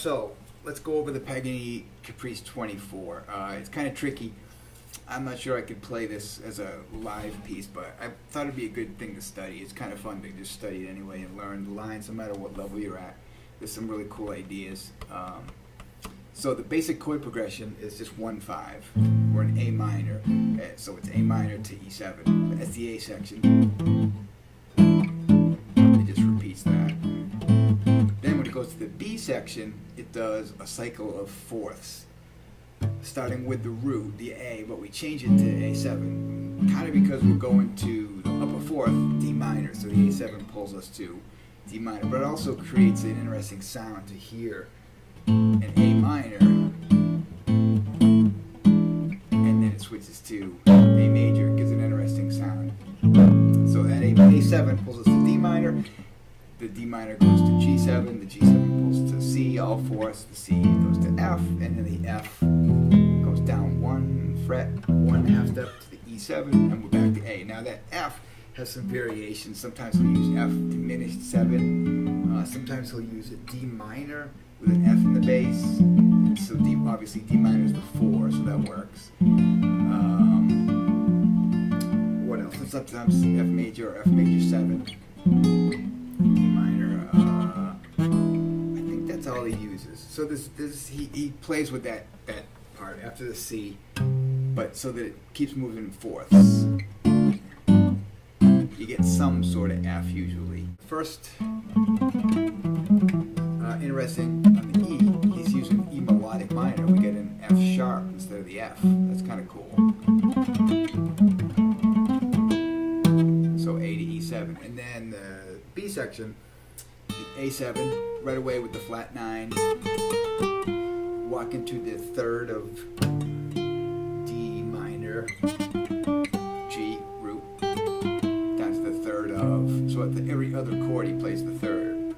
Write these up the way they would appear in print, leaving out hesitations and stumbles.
So let's go over the Paganini Caprice 24. It's kind of tricky. I'm not sure I could play this as a live piece, but I thought it'd be a good thing to study. It's kind of fun to just study it anyway and learn the lines no matter what level you're at. There's some really cool ideas. So the basic chord progression is just 1-5 or an A minor. So it's A minor to E7. That's the A section. It just repeats that. Then when it goes to the B section, it does a cycle of fourths, starting with the root, the A, but we change it to A7, kind of because we're going to the upper fourth, D minor, so the A7 pulls us to D minor, but it also creates an interesting sound to hear an A minor, and then it switches to A major, gives an interesting sound. So that A7 pulls us to D minor, the D minor goes to G7, the G7 pulls to C, all fourths, the C goes to F, and then the F goes down 1 fret, 1 half step to the E7, and we're back to A. Now that F has some variations. Sometimes he'll use F diminished 7, sometimes he'll use a D minor with an F in the bass, so obviously D minor is the 4, so that works. What else? And sometimes F major or F major 7. D minor, I think that's all he uses. So he plays with that part after the C, but so that it keeps moving fourths. You get some sort of F usually. First, interesting, on the E, he's using E melodic minor. We get an F sharp instead of the F. That's kind of cool. So A to E7. And then the B section, A7, right away with the flat 9, walk into the third of D minor, G, root, down to the third of, so at every other chord he plays the third.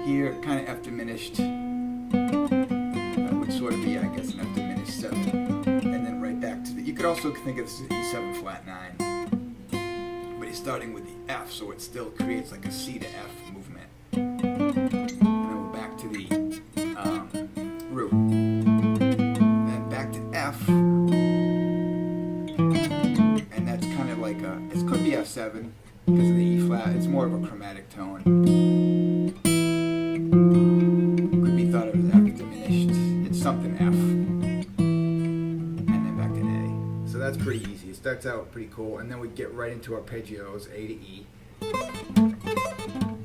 Here, kind of F diminished, that would sort of be, I guess, an F diminished 7, and then right back to the, you could also think of this as E7 flat 9. He's starting with the F, so it still creates like a C to F movement. And then we're back to the root. Then back to F, and that's kind of like it could be F7 because of the E flat. It's more of a chromatic tone. Could be thought of as F diminished. It's something F, and then back to A. So that's pretty easy. It starts out pretty cool, and then we get right into arpeggios, A to E.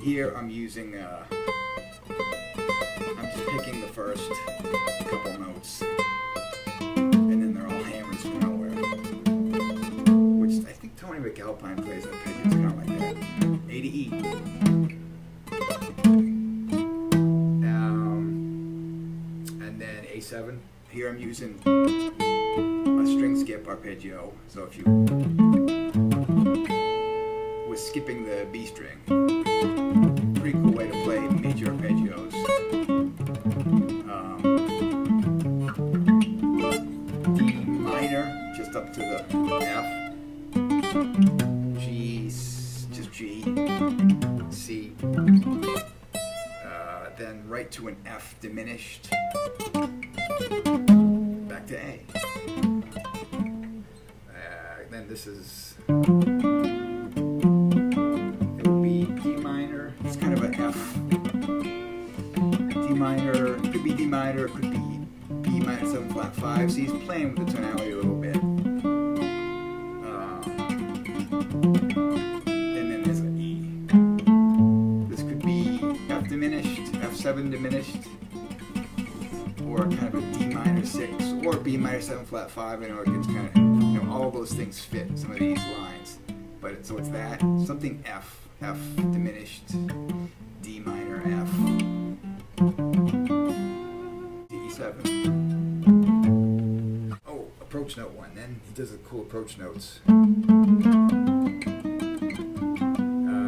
Here I'm using, I'm just picking the first couple notes, and then they're all hammers from nowhere, which I think Tony McAlpine plays arpeggios kind of like that. A to E. And then A7. Here I'm using a string skip arpeggio, so if you was skipping the B string, pretty cool way to play major arpeggios. D minor, just up to the F, G, just G, C, then right to an F diminished, back to A. Then this is, it would be D minor, it's kind of an F. D minor, it could be D minor, it could be B minor 7 flat 5. So he's playing with the tonality a little bit. And then there's an E. This could be F diminished, F7 diminished, or kind of a D minor 6, or B minor 7 flat 5, and or it gets kind of, all of those things fit some of these lines. But so it's that, something F diminished, D minor, F, D7. Oh, approach note 1, then he does the cool approach notes.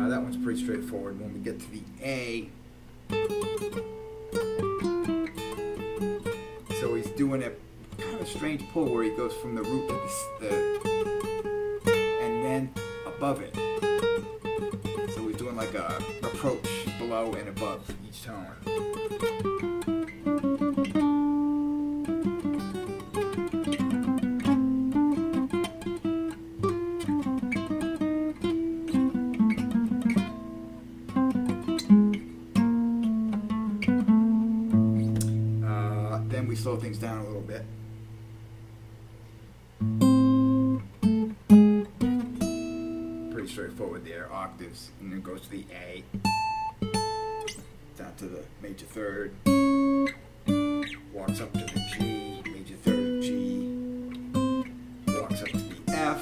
That one's pretty straightforward. When we get to the A, so he's doing a kind of strange pull where he goes from the root to the and then above it. So he's doing like a approach below and above each tone. Then we slow things down a little bit. Pretty straightforward there, octaves, and then goes to the A, down to the major third, walks up to the G, major third G, walks up to the F,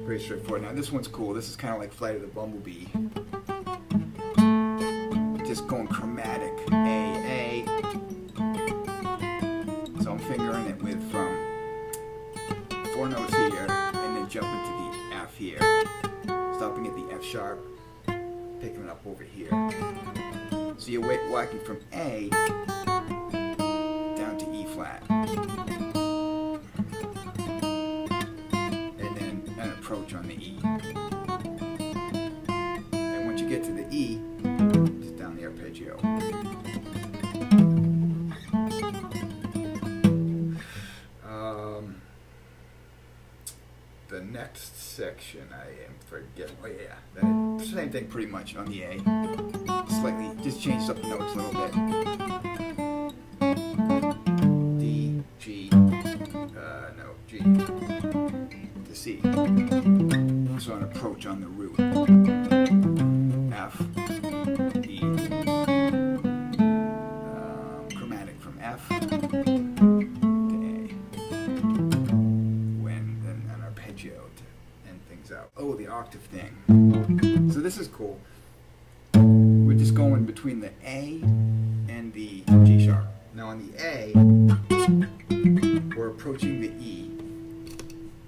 pretty straightforward. Now this one's cool. This is kind of like Flight of the Bumblebee. Just going chromatic, A. So I'm fingering it with from 4 notes here, and then jumping to the F here, stopping at the F sharp, picking it up over here. So you're walking from A down to E flat, and then an approach on the E. And once you get to the E, just down the arpeggio. The next section I am forgetting. Oh yeah, the same thing pretty much on the A. Slightly, just changes up the notes a little bit. D, G, no, G to C. So an approach on the root. F, E, chromatic from F to A. To end things out. Oh, the octave thing. So this is cool. We're just going between the A and the G sharp. Now on the A, we're approaching the E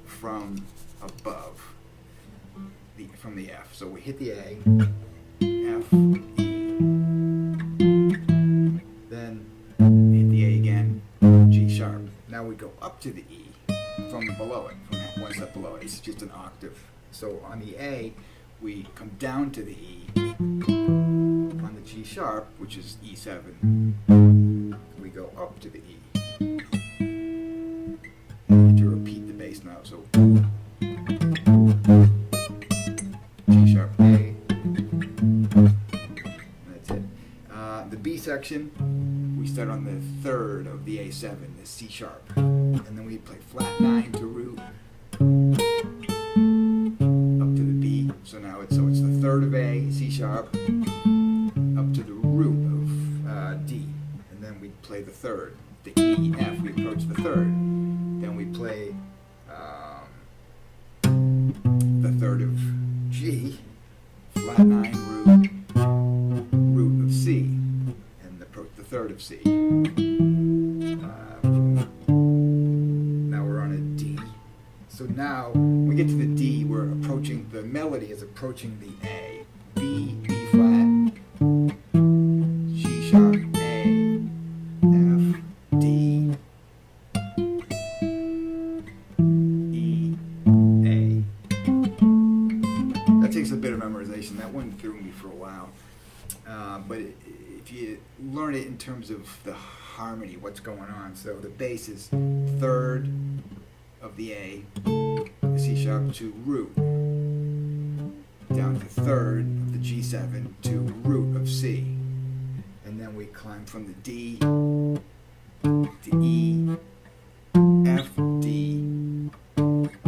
from above, from the F. So we hit the A, F, E, then hit the A again, G sharp. Now we go up to the E from below it, from one step below it. It's just an octave. So on the A, we come down to the E. On the G sharp, which is E7, we go up to the E. And to repeat the bass note. So G sharp A. That's it. The B section, we start on the third of the A7, the C sharp. And then we play flat 9 to root up to the B. So now it's the third of A, C sharp, up to the root of D. And then we play the third, the E, F. We approach the third. Then we play the third of G, flat 9 root of C, and approach the third of C. So now, when we get to the D, we're approaching, the melody is approaching the A. B, B flat, G sharp, A, F, D, E, A. That takes a bit of memorization. That one threw me for a while. But if you learn it in terms of the harmony, what's going on. So the bass is third of the A, the C sharp to root, down to third of the G7 to root of C, and then we climb from the D to E, F, D,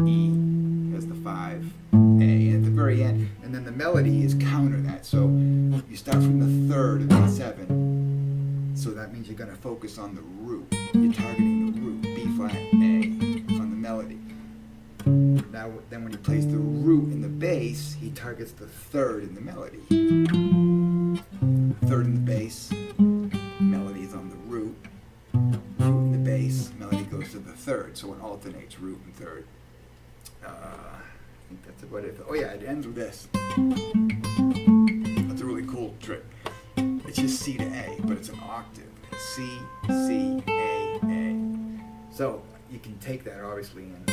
E as the 5, A, and at the very end, and then the melody is counter that. So you start from the third of A7, so that means you're going to focus on the root. You're targeting the root, B flat, A, on the melody. Now, then when he plays the root in the bass, he targets the third in the melody. Third in the bass, melody is on the root. Root in the bass, melody goes to the third, so it alternates root and third. I think that's about it. Oh yeah, it ends with this. That's a really cool trick. It's just C to A, but it's an octave. C, C, A, A. So you can take that obviously and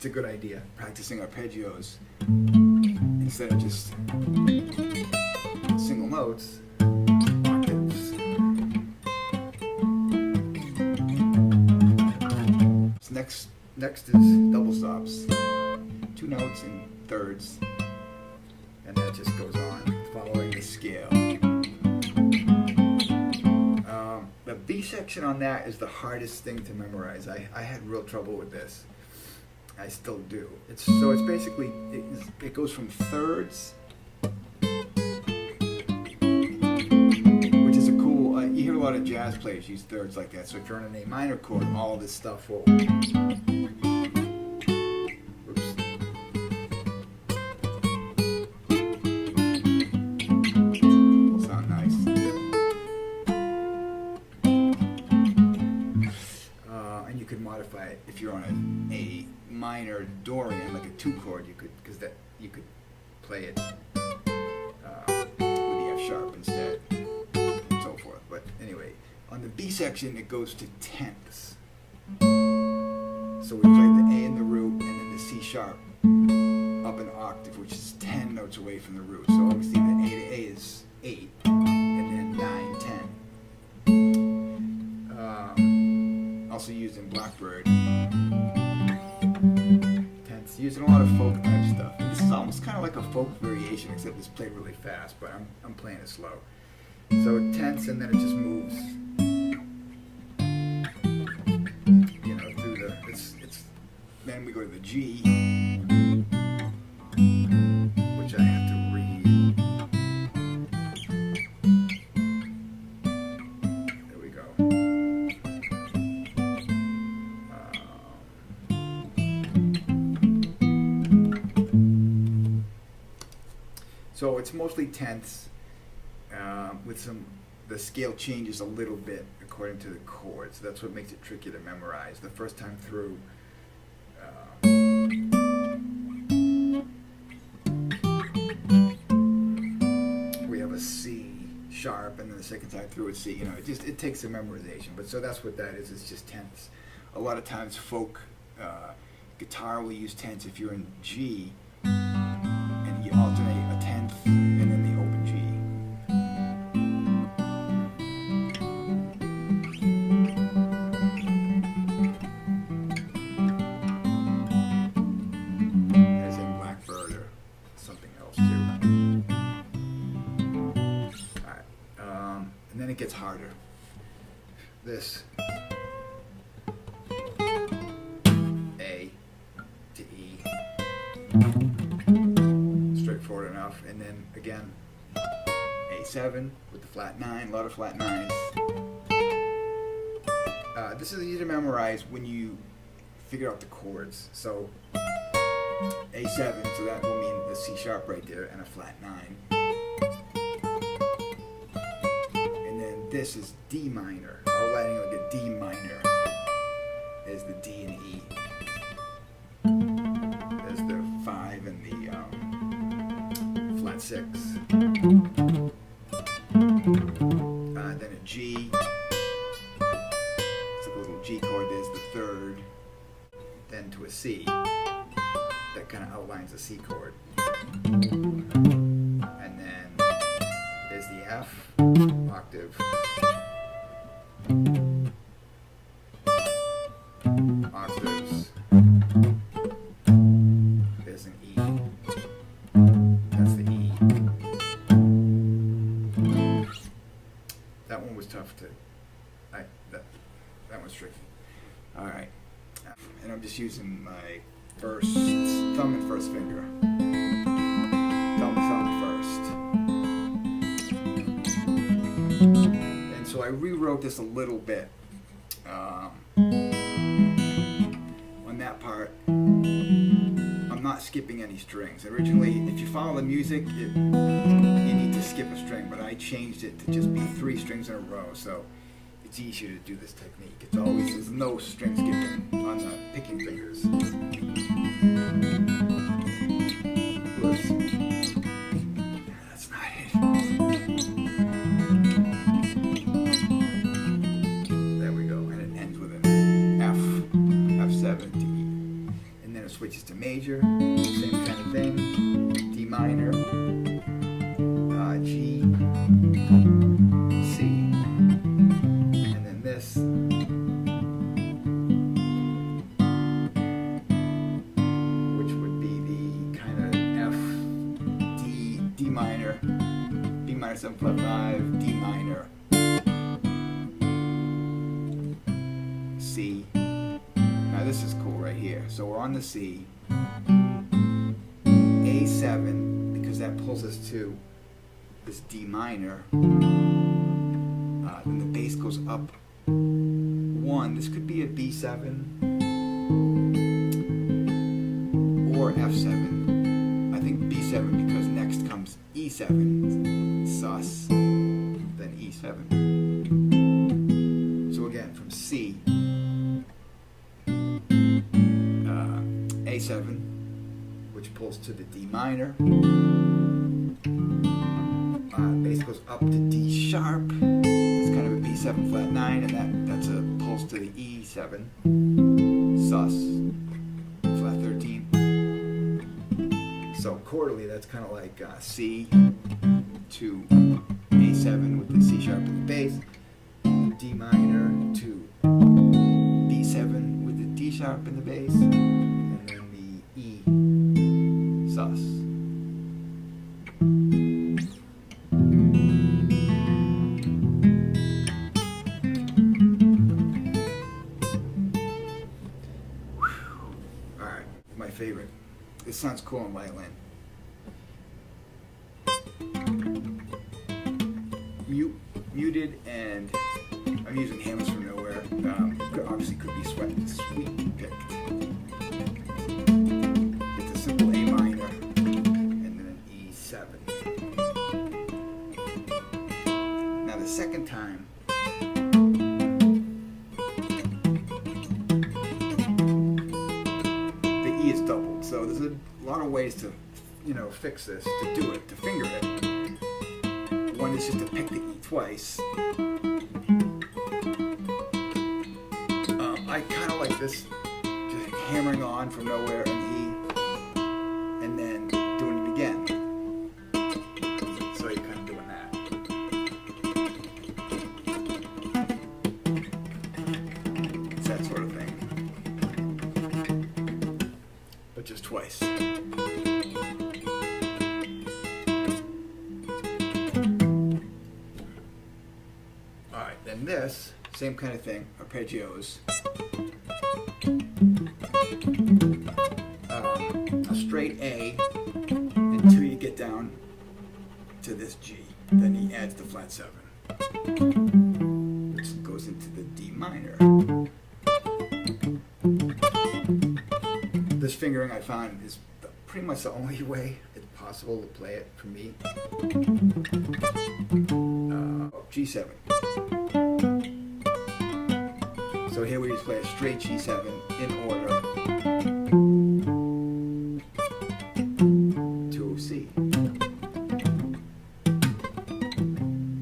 a good idea, practicing arpeggios instead of just single notes, octaves. So next is double stops, 2 notes in thirds, and that just goes on following the scale. The B section on that is the hardest thing to memorize. I had real trouble with this. I still do. It's basically, it goes from thirds, which is a cool, you hear a lot of jazz players use thirds like that. So if you're on an A minor chord, all this stuff will, modify it. If you're on a minor Dorian, like a 2 chord, you could play it with the F sharp instead, and so forth. But anyway, on the B section, it goes to tenths. So we play the A in the root, and then the C sharp up an octave, which is 10 notes away from the root. So obviously the A to A is 8, and then 9, 10. Also used in Blackbird. Tenths, used in a lot of folk type stuff. And this is almost kind of like a folk variation, except it's played really fast, but I'm playing it slow. So tenths, and then it just moves, you know, through the, then we go to the G, which I have to read. There we go. So it's mostly tenths, with the scale changes a little bit according to the chords. That's what makes it tricky to memorize. The first time through, we have a C sharp, and then the second time through it's C. You know, it takes some memorization. But so that's what that is. It's just tenths. A lot of times folk guitar will use tenths if you're in G, and you alternate a tenth and then the open G. As in Blackbird or something else too. Alright, and then it gets harder. This A to E. Straightforward enough, and then again A7 with the flat 9, a lot of flat 9s. This is easy to memorize when you figure out the chords. So A7, so that will mean the C sharp right there and a flat 9. And then this is D minor. I'll write like a D minor. There's the D and E. There's the 5 and the flat 6. Then a G. It's like a little G chord. There's the 3rd. Then to a C. That kind of outlines the C chord. And then there's the F octave. Octaves. There's an E. That's the E. That one was tough to. That one's tricky. All right, and I'm just using my first thumb and first finger. Thumb first. And so I rewrote this a little bit. On that part, I'm not skipping any strings. Originally, if you follow the music, you need to skip a string, but I changed it to just be 3 strings in a row, so it's easier to do this technique. It's always, there's no string skipping on the picking fingers. Whoops. That's not it. There we go, and it ends with an F7 to E. And then it switches switches to major, same kind of thing. D minor, G, C, and then this. Which would be the kind of F, D minor, D minor 7 flat 5, D minor, C. Now this is cool right here. So we're on the C, A7, because that pulls us to this D minor. Then the bass goes up 1. This could be a B7 or F7. I think B7 because next comes E7, sus, then E7. So again, from C, A7, which pulls to the D minor. Bass goes up to D sharp. It's kind of a B7 flat 9, and that's a pulls to the E7, sus, flat 13. So chordally, that's kind of like C to A7 with the C sharp in the bass, D minor to B7 with the D sharp in the bass, and then the E, sus. Alright, my favorite. This sounds cool on violin. Muted, and I'm using hammers from nowhere. Obviously could be sweet picked. It's a simple A minor and then an E7. Now the second time, the E is doubled. So there's a lot of ways to, fix this, to do it, to finger it. One is just to pick the E twice. I kind of like this, just hammering on from nowhere an E, and then doing it again. So you're kind of doing that. It's that sort of thing. But just twice. Then this, same kind of thing, arpeggios. A straight A until you get down to this G. Then he adds the flat 7, which goes into the D minor. This fingering I found is pretty much the only way it's possible to play it for me. G7. So here we just play a straight G7 in order to C.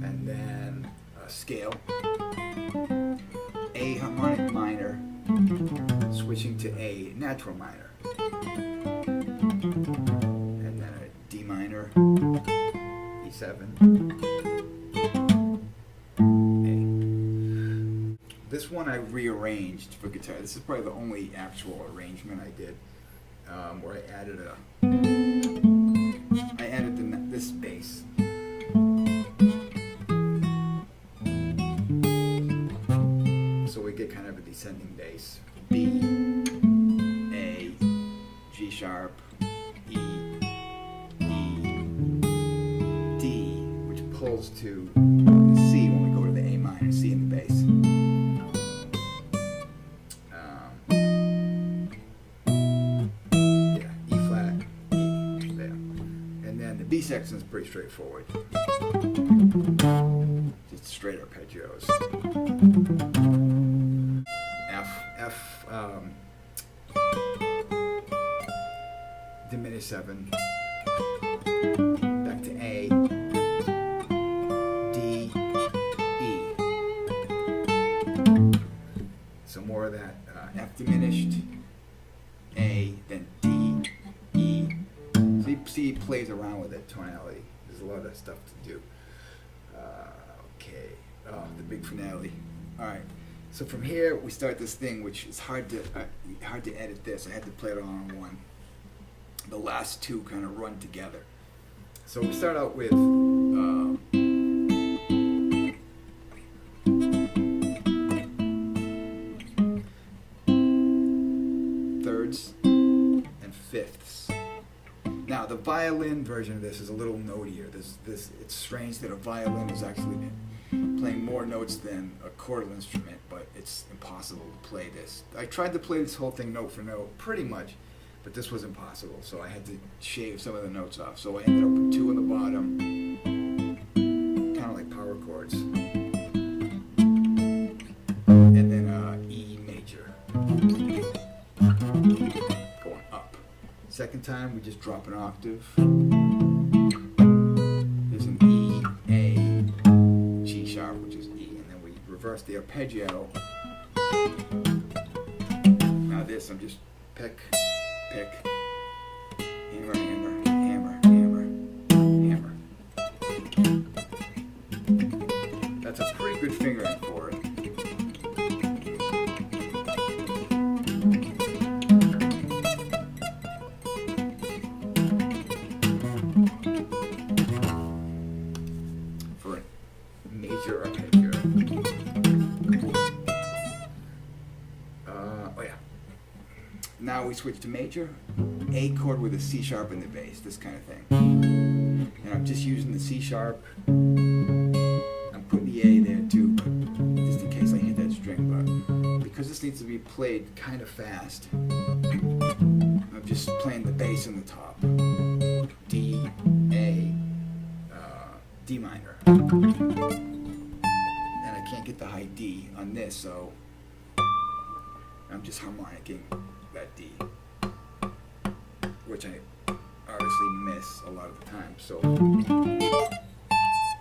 And then a scale. A harmonic minor, switching to A natural minor. And then a D minor, E7. This one I rearranged for guitar. This is probably the only actual arrangement I did, where I added this bass. So we get kind of a descending bass. B, A, G sharp, E, D, which pulls to C when we go to the A minor, C in the bass. B section is pretty straightforward. Just straight arpeggios. F, diminished 7. Back to A, D, E. So more of that F diminished, A, then plays around with that tonality. There's a lot of stuff to do. Okay, the big finale. All right. So from here we start this thing, which is hard to edit. This I had to play it all on one. The last two kind of run together. So we start out with thirds and fifths. Now the violin version of this is a little notier. It's strange that a violin is actually playing more notes than a chordal instrument, but it's impossible to play this. I tried to play this whole thing note for note, pretty much, but this was impossible, so I had to shave some of the notes off. So I ended up with 2 on the bottom, kind of like power chords, and then E major, going up. Second time, we just drop an octave. There's an E, A, G sharp, which is E, and then we reverse the arpeggio. Now this, I'm just pick, hammer, hammer, hammer, hammer, hammer. That's a pretty good fingering for it. For a major arpeggio. Oh yeah. Now we switch to major. A chord with a C sharp in the bass, this kind of thing. And I'm just using the C sharp. I'm putting the A there too, just in case I hit that string. But because this needs to be played kind of fast, I'm just playing the bass in the top. D, A, D minor. And I can't get the high D on this, so I'm just harmonicking that D, which I obviously miss a lot of the time. So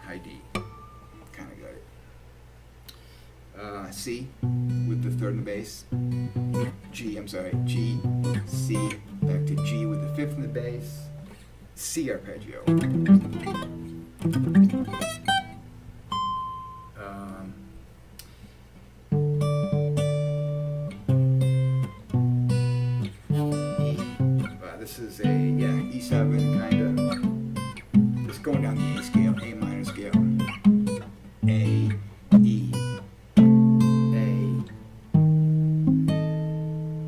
high D, kind of got it. C with the third in the bass. G, G, C, back to G with the fifth in the bass. C arpeggio. This is a, E7 kind of. It's going down the A scale, A minor scale. A, E, A,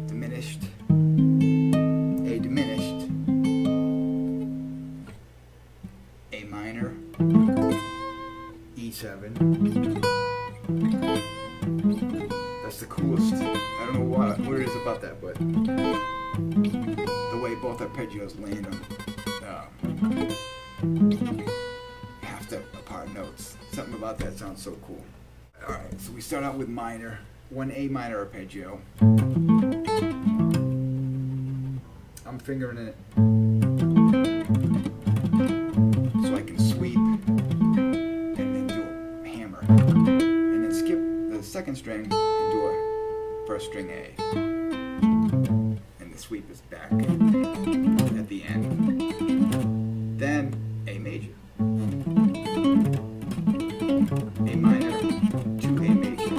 diminished, A diminished, A minor, E7. That's the coolest. I don't know what it is about that, but the way both arpeggios land on half step apart notes. Something about that sounds so cool. Alright, so we start out with minor, 1 A minor arpeggio. I'm fingering it so I can sweep and then do a hammer. And then skip the second string and do a first string A. The sweep is back at the end. Then A major, A minor, to A major,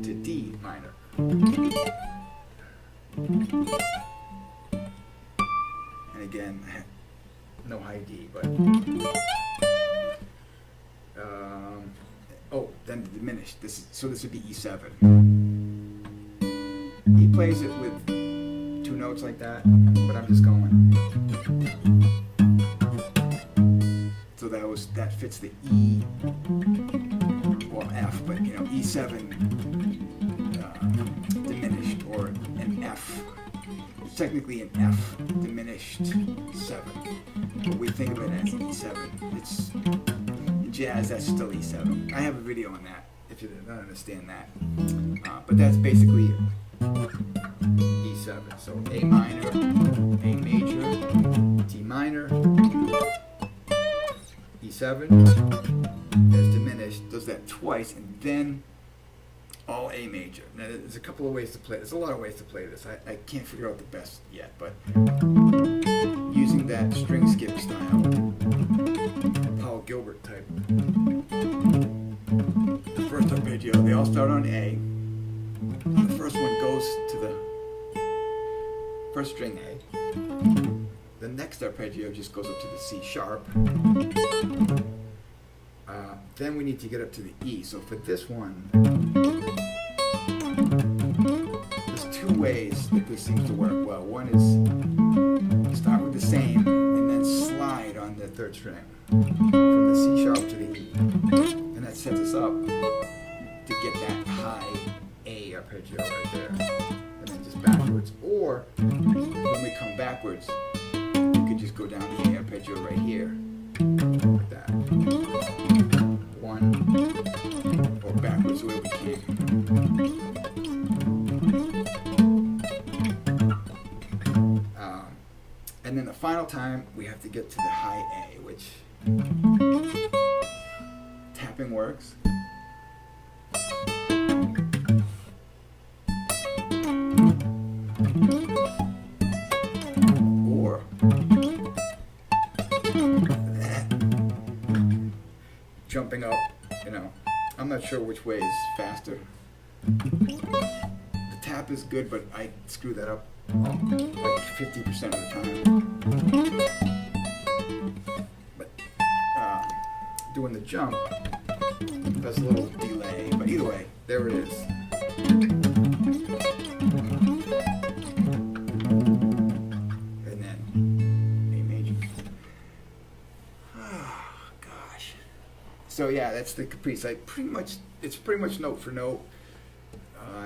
to D minor. And again, no high D, but then the diminished. So this would be E7. He plays it with 2 notes like that, but I'm just going. So that fits the E or F, but E7 diminished, or an F. It's technically an F diminished 7, but we think of it as E7. It's in jazz, that's still E7. I have a video on that if you don't understand that, but that's basically E7. So A minor, A major, D minor, E7 as diminished, does that twice, and then all A major. Now there's a couple of ways to play. There's a lot of ways to play this. I can't figure out the best yet, but using along that string skip style, Paul Gilbert type. The first arpeggio, they all start on A. The first one goes to the first string A. The next arpeggio just goes up to the C sharp. Then we need to get up to the E. So for this one, there's two ways that this seems to work well. One is start with the same and then slide on the third string from the C sharp to the E. And that sets us up to get that high A arpeggio right there. And then just backwards. Or when we come backwards, you could just go down the A arpeggio right here. Like that. One, or backwards the way we came. And then the final time, we have to get to the high A, which tapping works. Or jumping up, you know. I'm not sure which way is faster. The tap is good, but I screw that up like 50% of the time. But doing the jump, there's a little delay. But either way, there it is. And then A major. Oh, gosh. So yeah, that's the Caprice. It's pretty much note for note,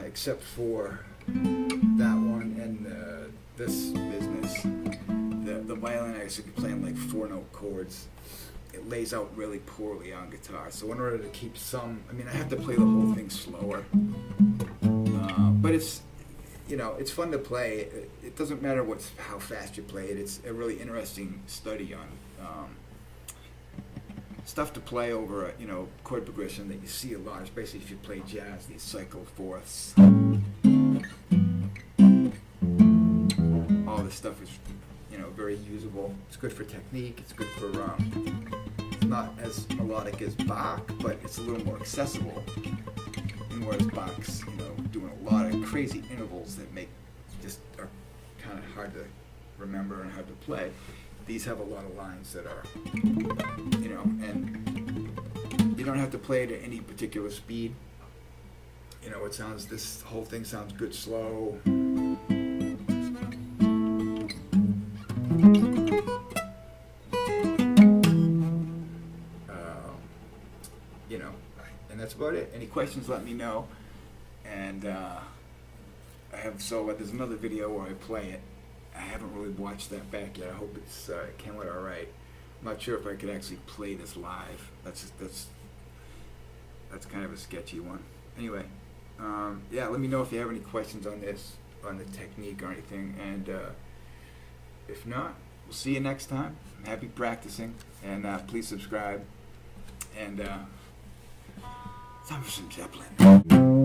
except for that one and this business. The violin I actually playing like 4-note chords. It lays out really poorly on guitar. So in order to keep some, I mean, I have to play the whole thing slower. But it's, you know, it's fun to play. It doesn't matter how fast you play it. It's a really interesting study on stuff to play over, you know, chord progression that you see a lot, especially if you play jazz, these cycle fourths. All this stuff is, you know, very usable. It's good for technique. It's good for, it's not as melodic as Bach, but it's a little more accessible. And whereas Bach's, you know, doing a lot of crazy intervals that are kind of hard to remember and hard to play. These have a lot of lines that are, you know, and you don't have to play it at any particular speed. You know, this whole thing sounds good slow. You know, and that's about it. Any questions, let me know. And there's another video where I play it. I haven't really watched that back yet. I hope it came out all right. I'm not sure if I could actually play this live. That's kind of a sketchy one. Anyway, yeah, let me know if you have any questions on this, on the technique or anything. And if not, we'll see you next time. Happy practicing, and please subscribe. And time for some Zeppelin.